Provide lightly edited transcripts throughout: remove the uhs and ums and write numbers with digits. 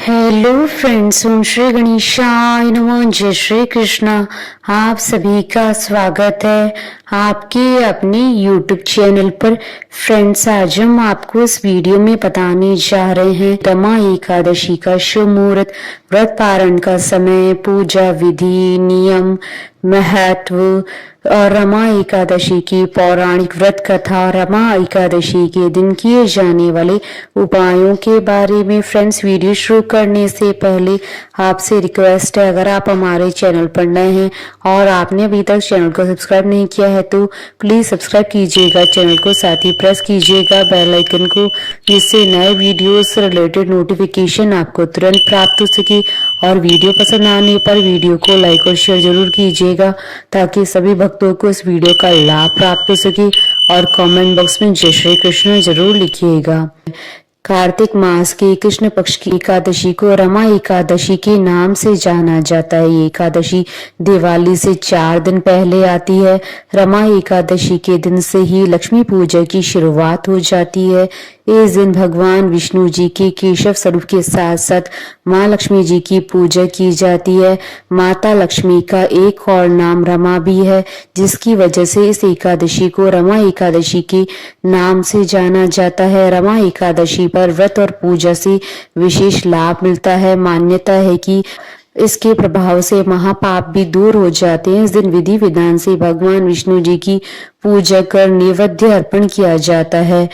Hello friends, ओम श्री गणेशाय नमः। जय श्री कृष्णा। आप सभी का स्वागत है आपके अपने यूट्यूब चैनल पर। फ्रेंड्स, आज हम आपको इस वीडियो में बताने जा रहे हैं रमा एकादशी का शुभ मुहूर्त, व्रत पारण का समय, पूजा विधि, नियम, महत्व और रमा एकादशी की पौराणिक व्रत कथा, रमा एकादशी के दिन किए जाने वाले उपायों के बारे में। फ्रेंड्स, वीडियो शुरू करने से पहले आपसे रिक्वेस्ट है, अगर आप हमारे चैनल पर नए हैं और आपने अभी तक चैनल को सब्सक्राइब नहीं किया है तो प्लीज सब्सक्राइब कीजिएगा चैनल को, साथ ही प्रेस कीजिएगा बेल आइकन को, जिससे नए वीडियो से रिलेटेड नोटिफिकेशन आपको तुरंत प्राप्त हो सके। और वीडियो पसंद आने पर वीडियो को लाइक और शेयर जरूर कीजिएगा ताकि सभी भक्तों को इस वीडियो का लाभ प्राप्त हो सके। और कमेंट बॉक्स में जय श्री कृष्ण जरूर लिखिएगा। कार्तिक मास के कृष्ण पक्ष की एकादशी को रमा एकादशी के नाम से जाना जाता है। ये एकादशी दिवाली से 4 दिन पहले आती है। रमा एकादशी के दिन से ही लक्ष्मी पूजा की शुरुआत हो जाती है। इस दिन भगवान विष्णु जी के केशव स्वरूप के साथ साथ माँ लक्ष्मी जी की पूजा की जाती है। माता लक्ष्मी का एक और नाम रमा भी है, जिसकी वजह से इस एकादशी को रमा एकादशी के नाम से जाना जाता है। रमा एकादशी पर व्रत और पूजा से विशेष लाभ मिलता है। मान्यता है कि इसके प्रभाव से महापाप भी दूर हो जाते हैं। इस दिन विधि विधान से भगवान विष्णु जी की पूजा कर नैवेद्य अर्पण किया जाता है।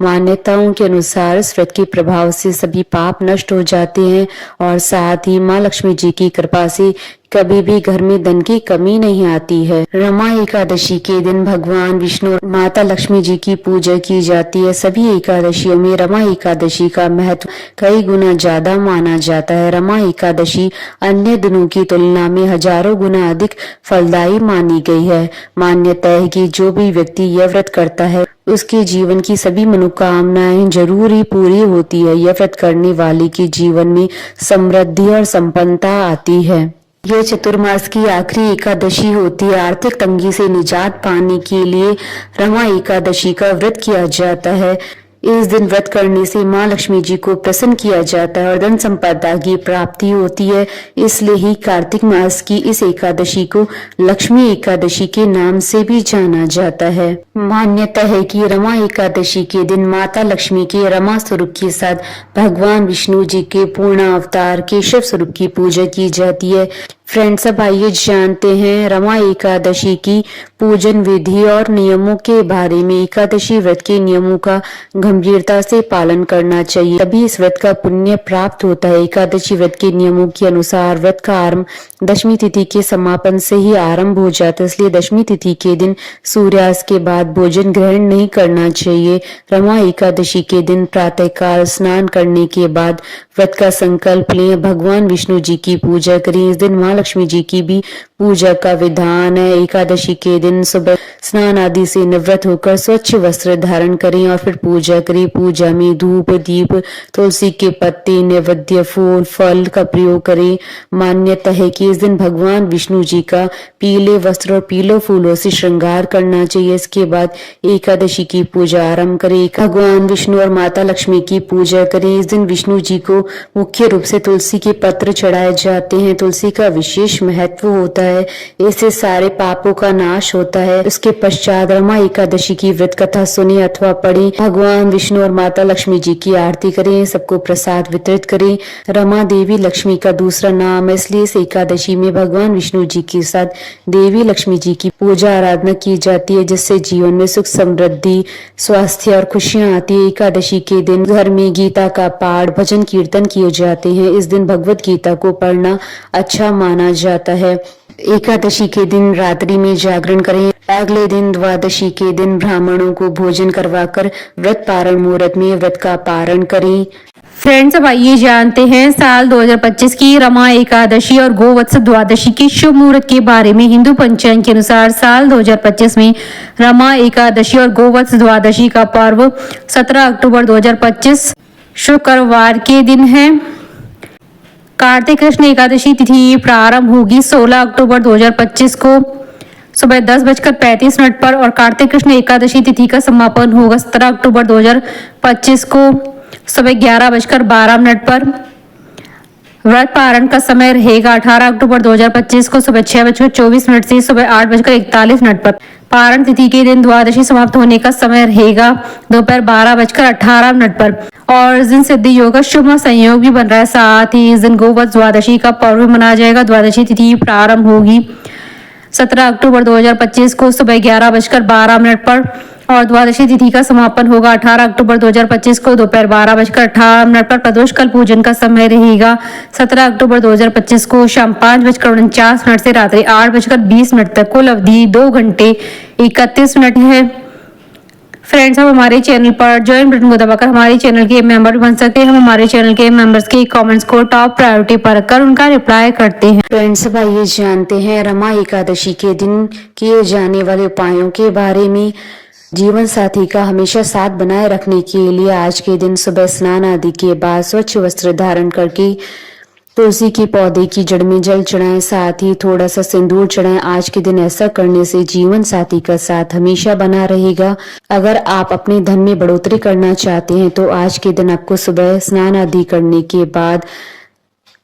मान्यताओं के अनुसार इस व्रत के प्रभाव से सभी पाप नष्ट हो जाते हैं और साथ ही माँ लक्ष्मी जी की कृपा से कभी भी घर में धन की कमी नहीं आती है। रमा एकादशी के दिन भगवान विष्णु और माता लक्ष्मी जी की पूजा की जाती है। सभी एकादशियों में रमा एकादशी का महत्व कई गुना ज्यादा माना जाता है। रमा एकादशी अन्य दिनों की तुलना में हजारों गुना अधिक फलदायी मानी गई है। मान्यता है कि जो भी व्यक्ति यह व्रत करता है उसके जीवन की सभी मनोकामनाएं जरूर ही पूरी होती है। यह व्रत करने वाले के जीवन में समृद्धि और संपन्नता आती है। यह चतुर्मास की आखिरी एकादशी होती है। आर्थिक तंगी से निजात पाने के लिए रमा एकादशी का व्रत किया जाता है। इस दिन व्रत करने से माँ लक्ष्मी जी को प्रसन्न किया जाता है और धन संपदा की प्राप्ति होती है। इसलिए ही कार्तिक मास की इस एकादशी को लक्ष्मी एकादशी के नाम से भी जाना जाता है। मान्यता है कि रमा एकादशी के दिन माता लक्ष्मी के रमा स्वरूप के साथ भगवान विष्णु जी के पूर्ण अवतार केशव स्वरूप की पूजा की जाती है। फ्रेंड्स, अब आइए जानते हैं रमा एकादशी की पूजन विधि और नियमों के बारे में। एकादशी व्रत के नियमों का गंभीरता से पालन करना चाहिए, तभी इस व्रत का पुण्य प्राप्त होता है। एकादशी व्रत के नियमों के अनुसार व्रत का आरंभ दशमी तिथि के समापन से ही आरंभ हो जाता है, इसलिए दशमी तिथि के दिन सूर्यास्त के बाद भोजन ग्रहण नहीं करना चाहिए। रमा एकादशी के दिन प्रातःकाल स्नान करने के बाद व्रत का संकल्प लें, भगवान विष्णु जी की पूजा करें। इस दिन माँ लक्ष्मी जी की भी पूजा का विधान है। एकादशी के दिन सुबह स्नान आदि से निवृत्त होकर स्वच्छ वस्त्र धारण करें और फिर पूजा करें। पूजा में धूप दीप तुलसी के पत्ते नैवेद्य फूल फल का प्रयोग करें। मान्यता है कि इस दिन भगवान विष्णु जी का पीले वस्त्र और पीले फूलों से श्रृंगार करना चाहिए। इसके बाद एकादशी की पूजा आरंभ करें। भगवान विष्णु और माता लक्ष्मी की पूजा करें। इस दिन विष्णु जी को मुख्य रूप से तुलसी के पत्र चढ़ाए जाते हैं। तुलसी का विशेष महत्व होता है, इससे सारे पापों का नाश होता है। उसके पश्चात रमा एकादशी की व्रत कथा सुने अथवा पढ़े। भगवान विष्णु और माता लक्ष्मी जी की आरती करें, सबको प्रसाद वितरित करें। रमा देवी लक्ष्मी का दूसरा नाम है, इसलिए इस एकादशी में भगवान विष्णु जी के साथ देवी लक्ष्मी जी की पूजा आराधना की जाती है, जिससे जीवन में सुख समृद्धि स्वास्थ्य और खुशियां आती है। एकादशी के दिन घर में गीता का पाठ भजन कीर्तन किए जाते हैं। इस दिन भगवत गीता को पढ़ना अच्छा माना जाता है। एकादशी के दिन रात्रि में जागरण करें। अगले दिन द्वादशी के दिन ब्राह्मणों को भोजन करवाकर व्रत पारण मुहूर्त में व्रत का पारण करें। फ्रेंड्स, अब आइए जानते हैं साल 2025 की रमा एकादशी और गोवत्स द्वादशी के शुभ मुहूर्त के बारे में। हिंदू पंचांग के अनुसार साल 2025 में रमा एकादशी और गोवत्स द्वादशी का पर्व 17 अक्टूबर 2025 शुक्रवार के दिन है। कार्तिक कृष्ण एकादशी तिथि प्रारंभ होगी 16 अक्टूबर 2025 को सुबह 10:35 पर और कार्तिक कृष्ण एकादशी तिथि का समापन होगा 17 अक्टूबर 2025 को सुबह 11:12 पर। व्रत पारण का समय रहेगा 18 अक्टूबर 2025 को सुबह 6:24 से सुबह 8:41 पर। पारण तिथि के दिन द्वादशी समाप्त होने का समय रहेगा दोपहर 12:18 पर। और इस दिन सिद्धि योग का शुभ संयोग भी बन रहा है। साथ ही इस दिन गोवत्स द्वादशी का पर्व भी मनाया जाएगा। द्वादशी तिथि प्रारंभ होगी 17 अक्टूबर 2025 को सुबह 11:12 पर और द्वादशी तिथि का समापन होगा 18 अक्टूबर 2025 को दोपहर 12:18 पर। प्रदोष कल पूजन का समय रहेगा 17 अक्टूबर 2025 को शाम 5:49 से रात्रि 8:20 तक। कुल अवधि 2 घंटे 31 मिनट है। फ्रेंड्स, आप हमारे चैनल पर ज्वाइन बटन को दबाकर हमारे चैनल के मेंबर बन सकते हैं। हम हमारे चैनल के मेंबर्स के कमेंट्स को टॉप प्रायोरिटी पर रखकर उनका रिप्लाई करते हैं। फ्रेंड्स, अब आइए जानते हैं रमा एकादशी के दिन किए जाने वाले उपायों के बारे में। जीवन साथी का हमेशा साथ बनाए रखने के लिए आज के दिन सुबह स्नान आदि के बाद स्वच्छ वस्त्र धारण करके तुलसी के पौधे की जड़ में जल चढ़ाएं, साथ ही थोड़ा सा सिंदूर चढ़ाएं। आज के दिन ऐसा करने से जीवन साथी का साथ हमेशा बना रहेगा। अगर आप अपने धन में बढ़ोतरी करना चाहते हैं तो आज के दिन आपको सुबह स्नान आदि करने के बाद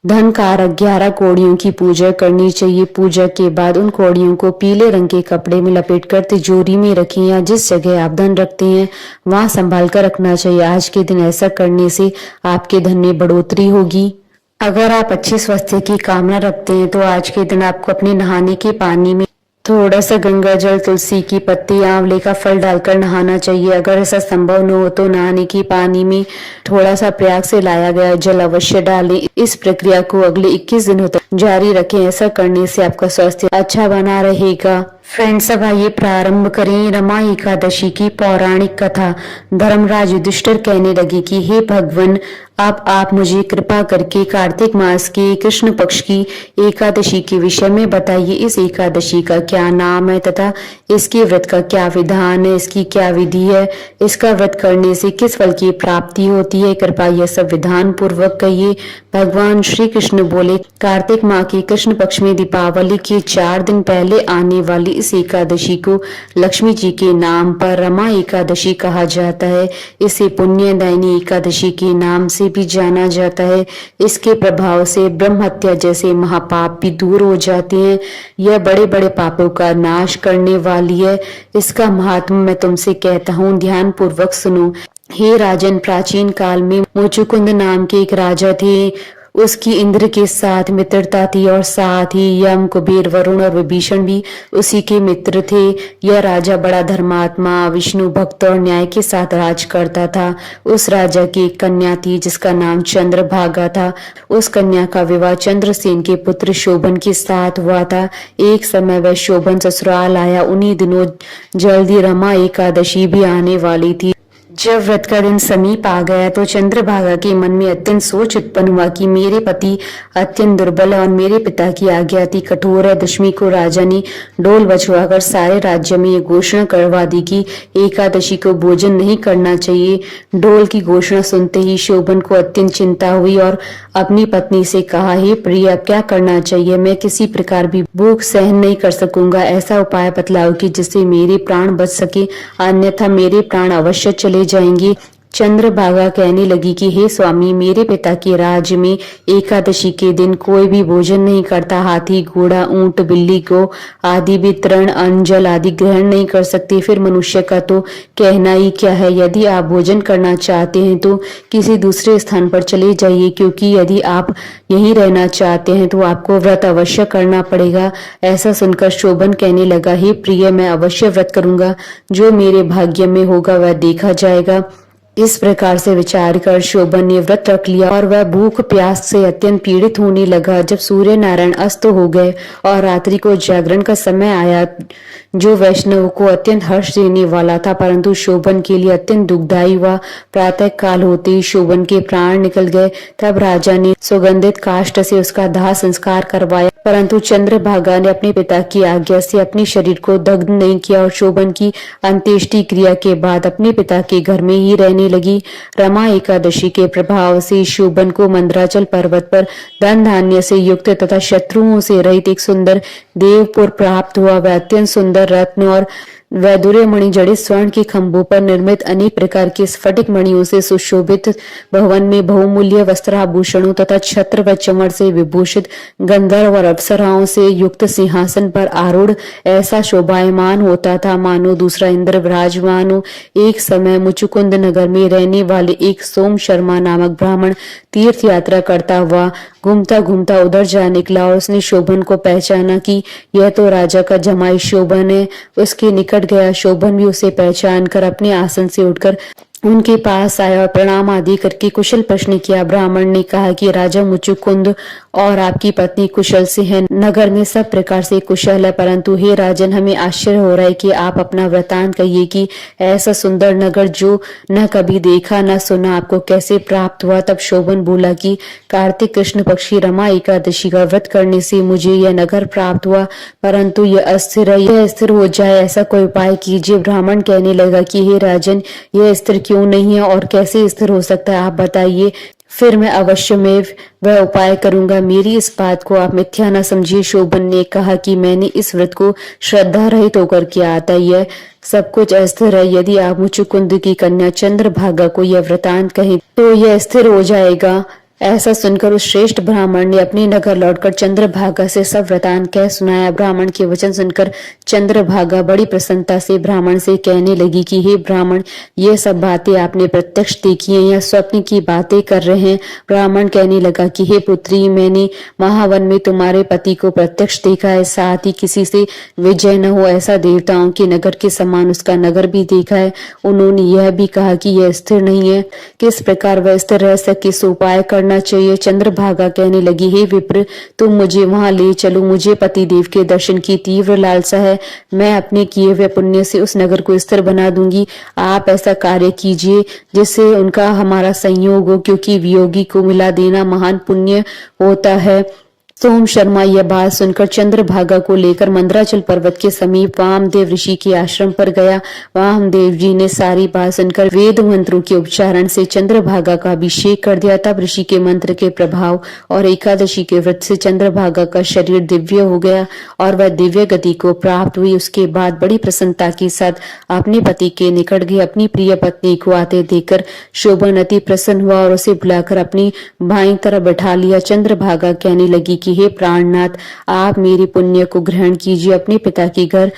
धन कारक 11 कौड़ियों की पूजा करनी चाहिए। पूजा के बाद उन कौड़ियों को पीले रंग के कपड़े में लपेटकर तिजोरी में रखें या जिस जगह आप धन रखते हैं वहां संभाल कर रखना चाहिए। आज के दिन ऐसा करने से आपके धन में बढ़ोतरी होगी। अगर आप अच्छे स्वास्थ्य की कामना रखते हैं तो आज के दिन आपको अपने नहाने के पानी में थोड़ा सा गंगा जल, तुलसी की पत्ती, आंवले का फल डालकर नहाना चाहिए। अगर ऐसा संभव न हो तो नहाने के पानी में थोड़ा सा प्रयाग से लाया गया जल अवश्य डालें। इस प्रक्रिया को अगले 21 दिनों तक जारी रखें। ऐसा करने से आपका स्वास्थ्य अच्छा बना रहेगा। फ्रेंड्स, अब आइए प्रारंभ करें रमा एकादशी की पौराणिक कथा। धर्मराज युधिष्ठिर कहने लगे कि हे भगवान, अब आप मुझे कृपा करके कार्तिक मास के कृष्ण पक्ष की एकादशी के विषय में बताइए। इस एकादशी का क्या नाम है तथा इसके व्रत का क्या विधान है, इसकी क्या विधि है, इसका व्रत करने से किस फल की प्राप्ति होती है। कृपया यह सब विधान पूर्वक कहिए। भगवान श्री कृष्ण बोले, कार्तिक माह के कृष्ण पक्ष में दीपावली के 4 दिन पहले आने वाली इस एकादशी को लक्ष्मी जी के नाम पर रमा एकादशी कहा जाता है। इसे पुण्यदायिनी एकादशी के नाम से भी जाना जाता है। इसके प्रभाव से ब्रह्म हत्या जैसे महापाप भी दूर हो जाते हैं। यह बड़े बड़े पापों का नाश करने वाली है। इसका महात्म मैं तुमसे कहता हूँ, ध्यान पूर्वक सुनो। हे राजन, प्राचीन काल में मुचुकुंद नाम के एक राजा थे। उसकी इंद्र के साथ मित्रता थी और साथ ही यम, कुबेर, वरुण और विभीषण भी उसी के मित्र थे। यह राजा बड़ा धर्मात्मा, विष्णु भक्त और न्याय के साथ राज करता था। उस राजा की एक कन्या थी जिसका नाम चंद्रभागा था। उस कन्या का विवाह चंद्रसेन के पुत्र शोभन के साथ हुआ था। एक समय वह शोभन ससुराल आया। उन्हीं दिनों जल्दी रमा एकादशी भी आने वाली थी। जब व्रत का दिन समीप आ गया तो चंद्रभागा के मन में अत्यंत सोच उत्पन्न हुआ कि मेरे पति अत्यंत दुर्बल है और मेरे पिता की आज्ञा अति कठोर है। दशमी को राजा ने डोल बजवाकर सारे राज्य में ये घोषणा करवा दी कि एकादशी को भोजन नहीं करना चाहिए। डोल की घोषणा सुनते ही शोभन को अत्यंत चिंता हुई और अपनी पत्नी से कहा, हे प्रिय, अब क्या करना चाहिए? मैं किसी प्रकार भी भूख सहन नहीं कर सकूंगा। ऐसा उपाय बतलाओ कि जिससे मेरे प्राण बच सके, अन्यथा मेरे प्राण अवश्य चले जाएंगे। चंद्रभागा कहने लगी कि हे स्वामी, मेरे पिता के राज्य में एकादशी के दिन कोई भी भोजन नहीं करता। हाथी, घोड़ा, ऊंट, बिल्ली, गौ आदि भी तृण, अन्न, जल आदि ग्रहण नहीं कर सकते। फिर मनुष्य का तो कहना ही क्या है। यदि आप भोजन करना चाहते हैं तो किसी दूसरे स्थान पर चले जाइए, क्योंकि यदि आप यहीं रहना चाहते हैं तो आपको व्रत अवश्य करना पड़ेगा। ऐसा सुनकर शोभन कहने लगा, हे प्रिय, मैं अवश्य व्रत करूंगा। जो मेरे भाग्य में होगा वह देखा जाएगा। इस प्रकार से विचार कर शोभन ने व्रत रख लिया और वह भूख प्यास से अत्यंत पीड़ित होने लगा। जब सूर्य नारायण अस्त हो गए और रात्रि को जागरण का समय आया, जो वैष्णव को अत्यंत हर्ष देने वाला था, परंतु शोभन के लिए अत्यंत दुखदायी हुआ। प्रातः काल होते ही शोभन के प्राण निकल गए। तब राजा ने सुगंधित काष्ठ से उसका दाह संस्कार करवाया, परंतु चंद्रभागा ने अपने पिता की आज्ञा से अपने शरीर को दग्ध नहीं किया और शोभन की अंत्येष्टि क्रिया के बाद अपने पिता के घर में ही रहने लगी। रमा एकादशी के प्रभाव से शोभन को मंदराचल पर्वत पर धन धान्य से युक्त तथा शत्रुओं से रहित एक सुंदर देवपुर प्राप्त हुआ। वह अत्यंत सुंदर रत्न और वैदुर्य मणि जड़ित स्वर्ण के खंभों पर निर्मित अनेक प्रकार के स्फटिक मणियों से सुशोभित भवन में बहुमूल्य वस्त्राभूषणों तथा छत्र व चमड़ से विभूषित गंधर्व और अप्सराओं से युक्त सिंहासन पर आरूढ़ ऐसा शोभायमान होता था मानो दूसरा इंद्र विराजमान हो। एक समय मुचुकुंद नगर में रहने वाले एक सोम शर्मा नामक ब्राह्मण तीर्थ यात्रा करता हुआ घूमता घूमता उधर जा निकला और उसने शोभन को पहचाना कि यह तो राजा का जमाई शोभन है। उसके निकट गया। शोभन भी उसे पहचान कर अपने आसन से उठकर उनके पास आया और प्रणाम आदि करके कुशल प्रश्न किया। ब्राह्मण ने कहा कि राजा मुचुकुंद और आपकी पत्नी कुशल से है। नगर में सब प्रकार से कुशल है, परंतु हे राजन, हमें आश्चर्य हो रहा है कि आप अपना वृतांत कहिए कि ऐसा सुंदर नगर जो न कभी देखा न सुना आपको कैसे प्राप्त हुआ। तब शोभन बोला कि कार्तिक कृष्ण पक्षी रमा एकादशी का व्रत करने से मुझे यह नगर प्राप्त हुआ, परंतु यह अस्थिर है। यह स्थिर हो जाए ऐसा कोई उपाय कीजिए। ब्राह्मण कहने लगा कि हे राजन, यह स्थिर क्यों नहीं है और कैसे स्थिर हो सकता है, आप बताइए, फिर मैं अवश्य में वह उपाय करूंगा। मेरी इस बात को आप मिथ्या न समझिए। शोभन ने कहा कि मैंने इस व्रत को श्रद्धा रहित होकर किया था। यह सब कुछ अस्थिर है। यदि आप मुचुकुंद की कन्या चंद्रभागा को यह वृतांत कहें तो यह स्थिर हो जाएगा। ऐसा सुनकर उस श्रेष्ठ ब्राह्मण ने अपने नगर लौटकर चंद्रभागा से सब वृतांत कह सुनाया। ब्राह्मण के वचन सुनकर चंद्रभागा बड़ी प्रसन्नता से ब्राह्मण से कहने लगी कि हे ब्राह्मण, ये सब बातें आपने प्रत्यक्ष देखी हैं या स्वप्न की बातें कर रहे हैं। ब्राह्मण कहने लगा कि हे पुत्री, मैंने महावन में तुम्हारे पति को प्रत्यक्ष देखा है, साथ ही किसी से विजय न हो ऐसा देवताओं के नगर के समान उसका नगर भी देखा है। उन्होंने यह भी कहा कि यह स्थिर नहीं है। किस प्रकार वह स्थिर रह सके, इस उपाय करना चाहिए। चंद्रभागा कहने लगी, हे विप्र, तुम मुझे वहां ले चलो। मुझे पतिदेव के दर्शन की तीव्र लालसा है। मैं अपने किए हुए पुण्य से उस नगर को स्थिर बना दूंगी। आप ऐसा कार्य कीजिए जिससे उनका हमारा संयोग हो, क्योंकि वियोगी को मिला देना महान पुण्य होता है। सोम शर्मा यह बात सुनकर चंद्रभागा को लेकर मंदराचल पर्वत के समीप वामदेव ऋषि के आश्रम पर गया। वामदेव जी ने सारी बात सुनकर वेद मंत्रों के उच्चारण से चंद्रभागा का अभिषेक कर दिया। तब ऋषि के मंत्र के प्रभाव और एकादशी के व्रत से चंद्रभागा का शरीर दिव्य हो गया और वह दिव्य गति को प्राप्त हुई। उसके बाद बड़ी प्रसन्नता के साथ अपने पति के निकट गई। अपनी प्रिय पत्नी को आते देखकर शोभन अति प्रसन्न हुआ और उसे बुलाकर अपनी बाईं तरफ बैठा लिया। चंद्रभागा कहने लगी कि हे प्राणनाथ, आप मेरे पुण्य को ग्रहण कीजिए। अपने पिता के घर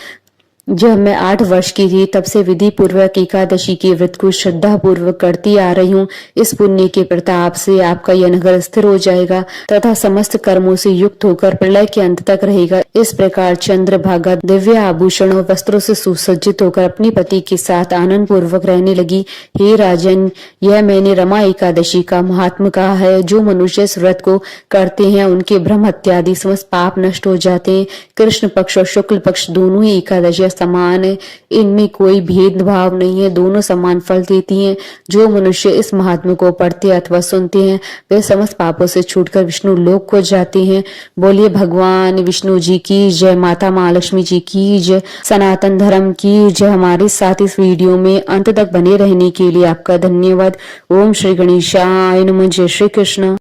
जब मैं 8 वर्ष की थी तब से विधि पूर्वक एकादशी के व्रत को श्रद्धा पूर्वक करती आ रही हूँ। इस पुण्य के प्रताप से आपका यह नगर स्थिर हो जाएगा तथा समस्त कर्मों से युक्त होकर प्रलय के अंत तक रहेगा। इस प्रकार चंद्रभागा दिव्य आभूषण और वस्त्रों से सुसज्जित होकर अपने पति के साथ आनंद पूर्वक रहने लगी। हे राजन, यह मैंने रमा एकादशी का महात्म कहा है। जो मनुष्य इस व्रत को करते हैं उनके ब्रह्म इत्यादि समस्त पाप नष्ट हो जाते हैं। कृष्ण पक्ष और शुक्ल पक्ष दोनों ही एकादशी समान है, इनमें कोई भेदभाव नहीं है, दोनों समान फल देती हैं। जो मनुष्य इस महात्मा को पढ़ते अथवा सुनते हैं वे समस्त पापों से छूटकर विष्णु लोक को जाते हैं। बोलिए भगवान विष्णु जी की जय, माता महालक्ष्मी जी की जय, सनातन धर्म की जय। हमारे साथ इस वीडियो में अंत तक बने रहने के लिए आपका धन्यवाद। ओम श्री गणेशाय नमः। जय श्री कृष्ण।